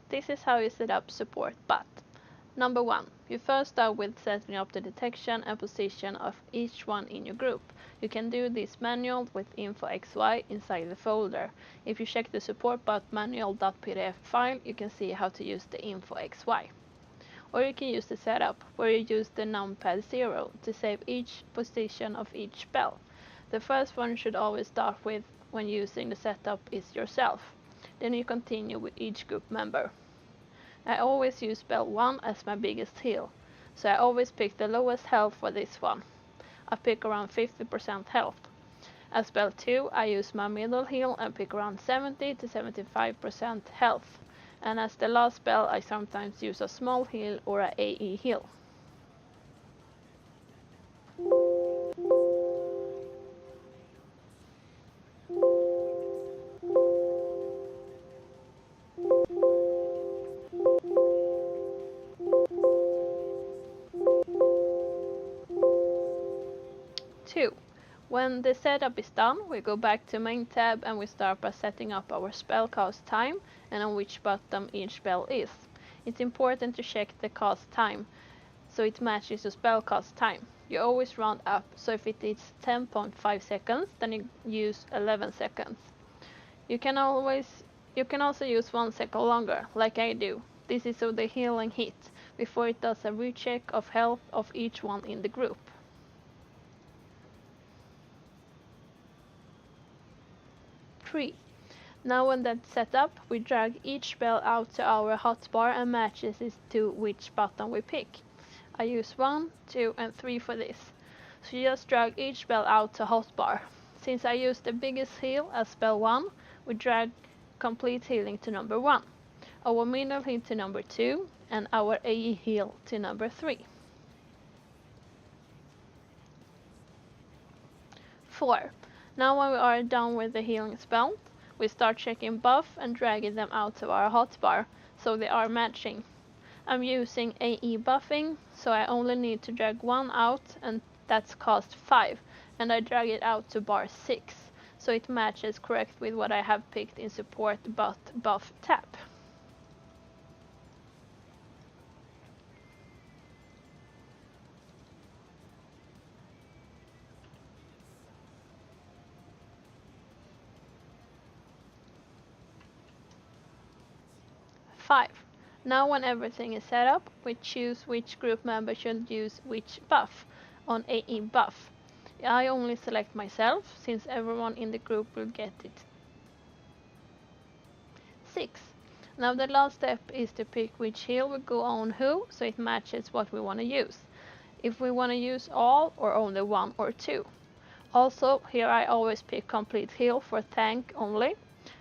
This is how you set up Support Bot. Number 1. You first start with setting up the detection and position of each one in your group. You can do this manual with info.xy inside the folder. If you check the Support Bot manual.pdf file, you can see how to use the info.xy. Or you can use the setup, where you use the numpad 0 to save each position of each spell. The first one should always start with when using the setup is yourself. Then you continue with each group member. I always use spell 1 as my biggest heal, so I always pick the lowest health for this one. I pick around 50% health. As spell 2, I use my middle heal and pick around 70 to 75% health. And as the last spell, I sometimes use a small heal or a AE heal. When the setup is done, we go back to main tab and we start by setting up our spell cast time and on which bottom each spell is. It's important to check the cast time so it matches the spell cast time. You always round up, so if it is 10.5 seconds, then you use 11 seconds. You can also use 1 second longer, like I do. This is so the healing hit, before it does a recheck of health of each one in the group. Now when that's set up, we drag each spell out to our hotbar and matches it to which button we pick. I use 1, 2 and 3 for this. So you just drag each spell out to hotbar. Since I use the biggest heal as spell 1, we drag complete healing to number 1, our middle heal to number 2 and our AE heal to number 3. 4. Now when we are done with the healing spell, we start checking buff and dragging them out to our hotbar, so they are matching. I'm using AE buffing, so I only need to drag 1 out, and that's cost 5, and I drag it out to bar 6, so it matches correct with what I have picked in Support Bot Buff tab. Now when everything is set up, we choose which group member should use which buff on AE buff. I only select myself, since everyone in the group will get it. 6. Now the last step is to pick which heal will go on who, so it matches what we want to use. If we want to use all or only 1 or 2. Also, here I always pick complete heal for tank only,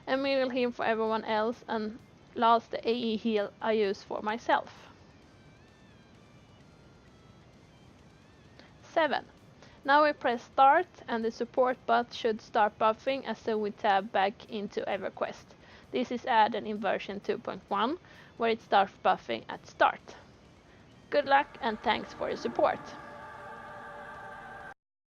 and middle heal for everyone else, and last the AE heal I use for myself. 7. Now we press start and the support bot should start buffing as soon we tab back into EverQuest. This is added in version 2.1, where it starts buffing at start. Good luck and thanks for your support.